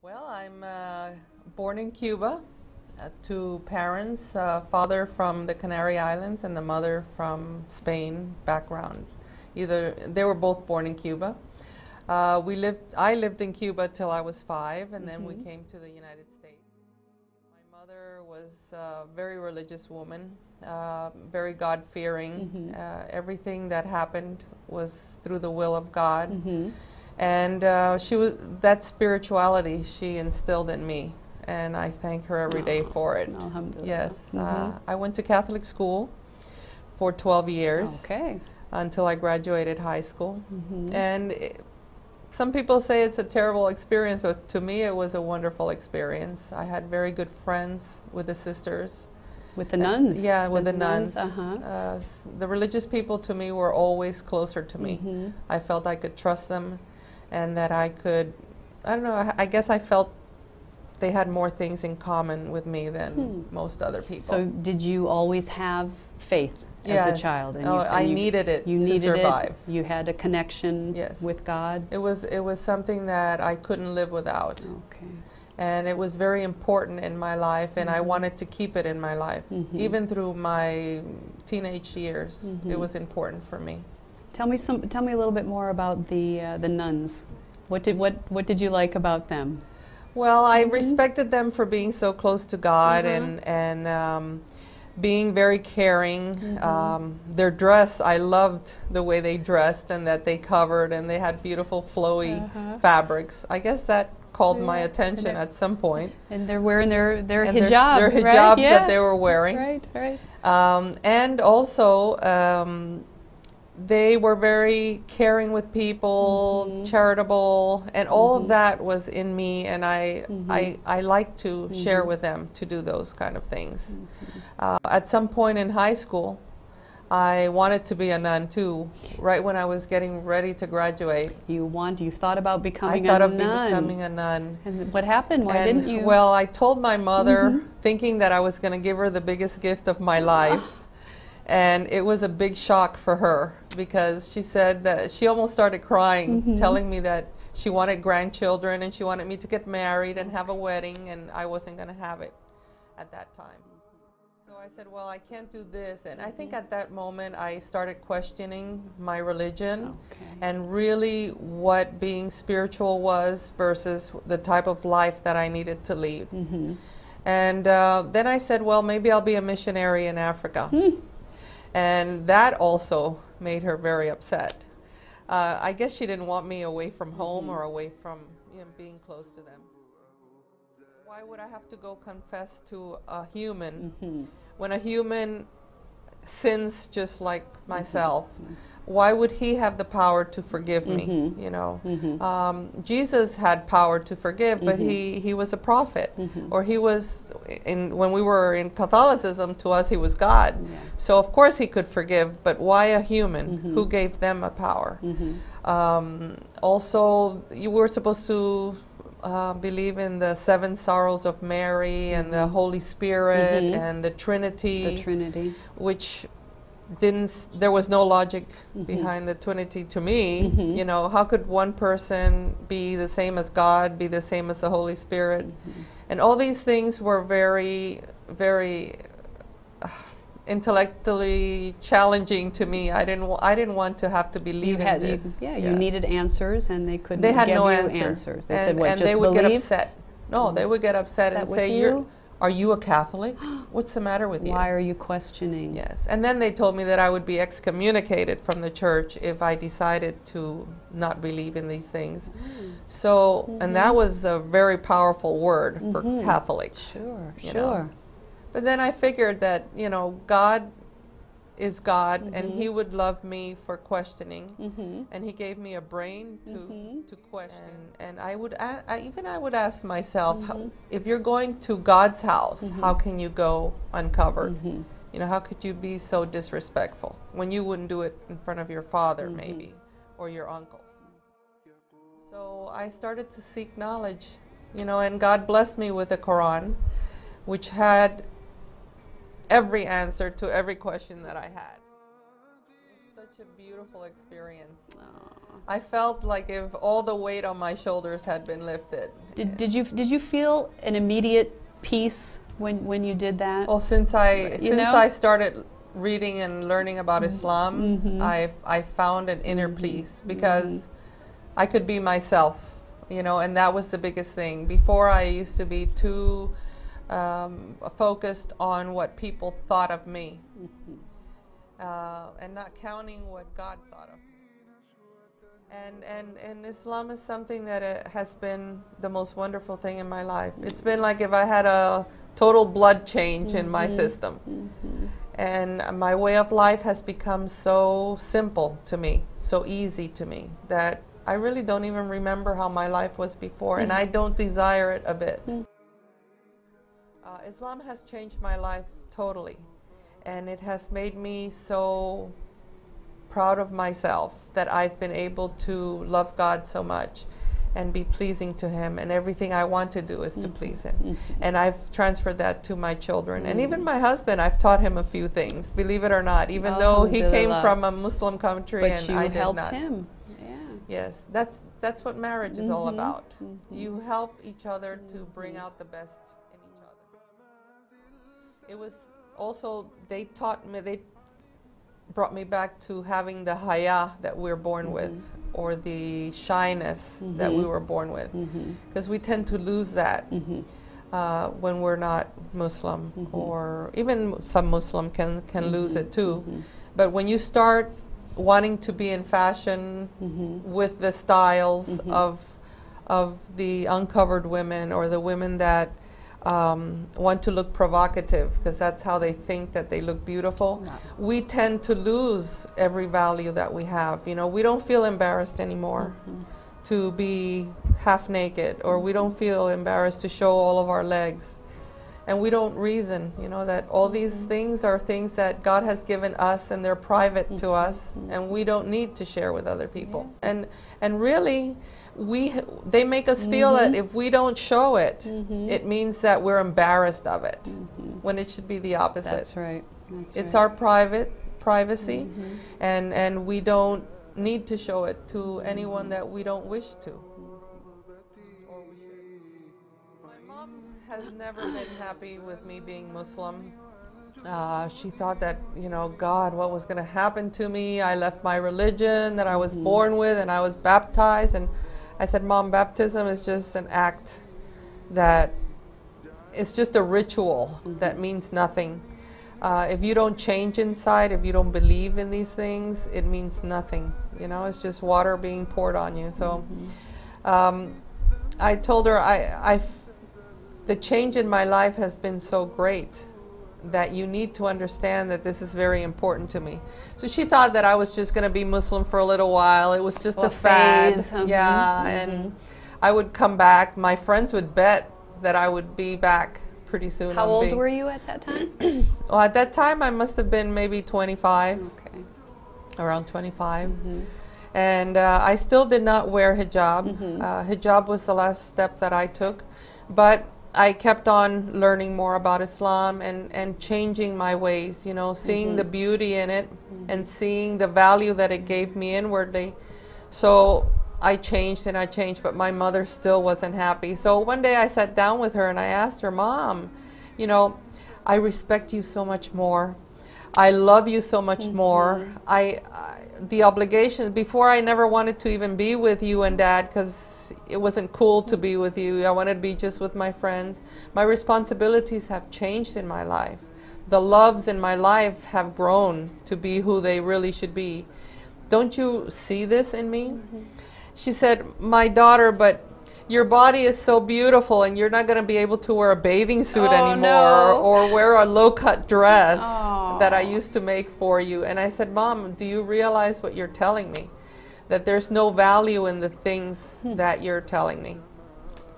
Well, I'm born in Cuba to parents, father from the Canary Islands and the mother from Spain background. They were both born in Cuba. I lived in Cuba till I was 5, and then we came to the United States. My mother was a very religious woman, very God-fearing. Everything that happened was through the will of God. And that spirituality she instilled in me, and I thank her every day for it. Alhamdulillah. Yes, I went to Catholic school for 12 years until I graduated high school. And some people say it's a terrible experience, but to me it was a wonderful experience. I had very good friends with the sisters. With the nuns? Yeah, with the nuns. The religious people to me were always closer to me. I felt I could trust them, and that I could, I don't know, I guess I felt they had more things in common with me than most other people. So did you always have faith as a child? And I needed it to survive. You had a connection with God? It was something that I couldn't live without. And it was very important in my life, and I wanted to keep it in my life. Even through my teenage years, it was important for me. Tell me a little bit more about the nuns. What did you like about them? Well, I respected them for being so close to God and being very caring. Their dress, I loved the way they dressed and that they covered, and they had beautiful flowy fabrics. I guess that called my attention at some point. And they're wearing their hijab, their hijabs that they were wearing. Right. And also, they were very caring with people, charitable, and all of that was in me, and I like to share with them to do those kind of things. At some point in high school, I wanted to be a nun too, right when I was getting ready to graduate. You thought about becoming a nun? I thought of becoming a nun. And what happened? Why didn't you? Well, I told my mother, thinking that I was going to give her the biggest gift of my life. And it was a big shock for her, because she said that she almost started crying, telling me that she wanted grandchildren and she wanted me to get married and have a wedding, and I wasn't going to have it at that time. So I said, well, I can't do this. And I think at that moment I started questioning my religion and really what being spiritual was versus the type of life that I needed to lead. And then I said, well, maybe I'll be a missionary in Africa. And that also made her very upset. I guess she didn't want me away from home or away from being close to them. Why would I have to go confess to a human when a human sins just like myself? Why would he have the power to forgive me? You know, Jesus had power to forgive, but he was a prophet, or he was when we were in Catholicism, to us he was God. So of course he could forgive, but why a human? Who gave them a power? Also, you were supposed to believe in the 7 sorrows of Mary and the Holy Spirit and the Trinity, which there was no logic behind the Trinity to me. You know, how could one person be the same as God, be the same as the Holy Spirit? And all these things were very, very intellectually challenging to me. I didn't want to have to believe in this. You needed answers, and they couldn't. They had give no you answers. They said, "What? And just they would believe?" get upset. No, they would get upset and say, "Are you a Catholic? What's the matter with you? Why are you questioning?" Yes, and then they told me that I would be excommunicated from the church if I decided to not believe in these things. So, and that was a very powerful word for Catholics. Sure. But then I figured that, you know, God is God, and he would love me for questioning, and he gave me a brain to question. And I would ask myself, if you're going to God's house, how can you go uncovered? You know, how could you be so disrespectful when you wouldn't do it in front of your father, maybe, or your uncles? So I started to seek knowledge, you know, and God blessed me with the Quran, which had every answer to every question that I had. It was such a beautiful experience. I felt like if all the weight on my shoulders had been lifted. Did you feel an immediate peace when you did that? Well, since I started reading and learning about Islam, I found an inner peace because I could be myself, and that was the biggest thing. Before, I used to be too focused on what people thought of me, and not counting what God thought of me. And Islam is something that has been the most wonderful thing in my life. It's been like if I had a total blood change in my system. And my way of life has become so simple to me, so easy to me, that I really don't even remember how my life was before, and I don't desire it a bit. Islam has changed my life totally, and it has made me so proud of myself that I've been able to love God so much and be pleasing to Him, and everything I want to do is to please Him. And I've transferred that to my children, and even my husband. I've taught him a few things, believe it or not, even though he came from a Muslim country, and I did not. But you helped him. Yeah. Yes, that's what marriage is all about. You help each other to bring out the best in each other. It was also, they taught me, they brought me back to having the haya that we're born with, or the shyness that we were born with, because we tend to lose that when we're not Muslim, or even some Muslim can lose it too. But when you start wanting to be in fashion with the styles of the uncovered women, or the women that want to look provocative because that's how they think that they look beautiful, we tend to lose every value that we have. We don't feel embarrassed anymore to be half naked, or we don't feel embarrassed to show all of our legs, and we don't reason, that all these things are things that God has given us, and they're private to us, and we don't need to share with other people. And really, they make us feel that if we don't show it, it means that we're embarrassed of it, when it should be the opposite. That's right. It's our privacy, and we don't need to show it to anyone that we don't wish to. Or we should. My mom has never been happy with me being Muslim. She thought that, God, what was going to happen to me? I left my religion that I was born with, and I was baptized. And I said, Mom, baptism is just an act it's just a ritual that means nothing. If you don't change inside, if you don't believe in these things, it means nothing. It's just water being poured on you. So I told her, the change in my life has been so great that you need to understand that this is very important to me. So she thought that I was just going to be Muslim for a little while. It was just a fad. Yeah, and I would come back. My friends would bet that I would be back pretty soon. How old were you at that time? Well, at that time I must have been maybe 25. Okay. Around 25. And I still did not wear hijab. Hijab was the last step that I took. But I kept on learning more about Islam and changing my ways, seeing the beauty in it and seeing the value that it gave me inwardly. So I changed and I changed, but my mother still wasn't happy. So one day I sat down with her and I asked her, Mom, I respect you so much more. I love you so much more. The obligations, before I never wanted to even be with you and Dad because it wasn't cool to be with you. I wanted to be just with my friends. My responsibilities have changed in my life. The loves in my life have grown to be who they really should be. Don't you see this in me? She said, my daughter, but your body is so beautiful and you're not going to be able to wear a bathing suit anymore or wear a low-cut dress that I used to make for you. And I said, Mom, do you realize what you're telling me? That there's no value in the things that you're telling me.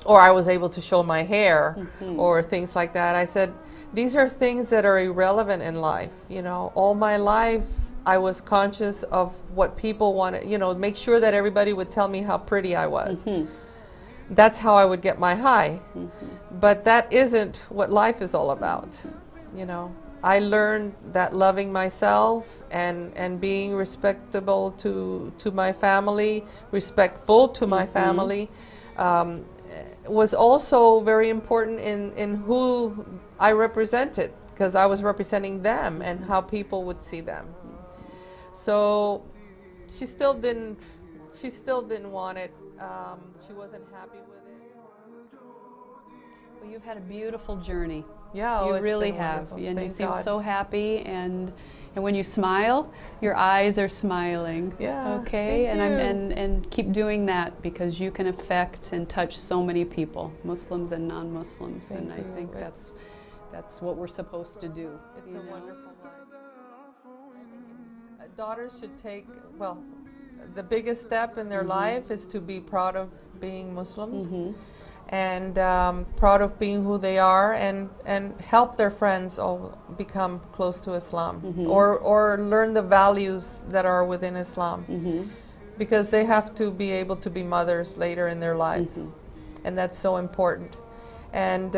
Or I was able to show my hair or things like that. I said, these are things that are irrelevant in life. All my life I was conscious of what people wanted, make sure that everybody would tell me how pretty I was. That's how I would get my high. But that isn't what life is all about. I learned that loving myself and being respectable to my family, respectful to my family, was also very important in who I represented, because I was representing them and how people would see them. So she still didn't want it. She wasn't happy with it. Well, you've had a beautiful journey. Yeah, you really have, and you seem so happy. And when you smile, your eyes are smiling. Yeah. Okay. Thank you. And keep doing that, because you can affect and touch so many people, Muslims and non-Muslims. And I think that's what we're supposed to do. It's a wonderful life. I think daughters should take, well, the biggest step in their life is to be proud of being Muslims. And proud of being who they are, and help their friends all become close to Islam, or learn the values that are within Islam, because they have to be able to be mothers later in their lives, and that's so important. And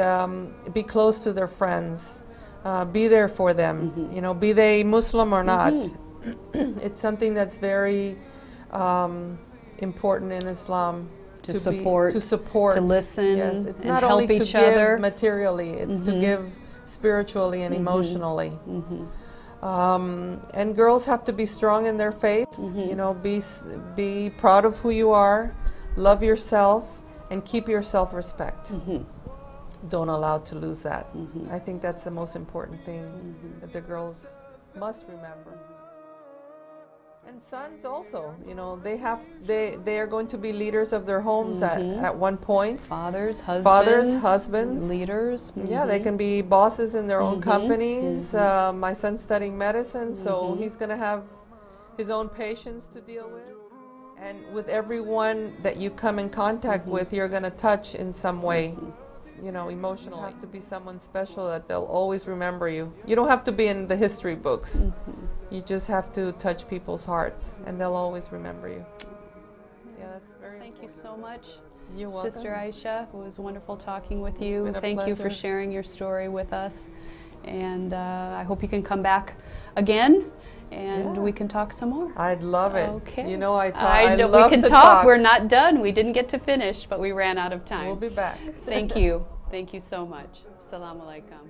be close to their friends, be there for them, you know, be they Muslim or not. It's something that's very important in Islam. To support, to listen, yes. It's and not help only to each other. Give materially, it's to give spiritually and emotionally. And girls have to be strong in their faith. You know, be proud of who you are, love yourself, and keep your self-respect. Don't allow to lose that. I think that's the most important thing that the girls must remember. And sons also, you know, they are going to be leaders of their homes at one point. Fathers, husbands, leaders. Yeah, they can be bosses in their own companies. My son's studying medicine, so he's going to have his own patients to deal with. And with everyone that you come in contact with, you're going to touch in some way. You know, emotionally. You have to be someone special that they'll always remember you. You don't have to be in the history books. You just have to touch people's hearts, and they'll always remember you. Yeah, that's very Thank you so much, You're welcome. Sister Aisha. It was wonderful talking with you. It's been a Thank you for pleasure. sharing your story with us. And I hope you can come back again, and we can talk some more. I'd love it. Okay. You know, I love we can to talk. We're not done. We didn't get to finish, but we ran out of time. We'll be back. Thank you. Thank you so much. Assalamu alaikum.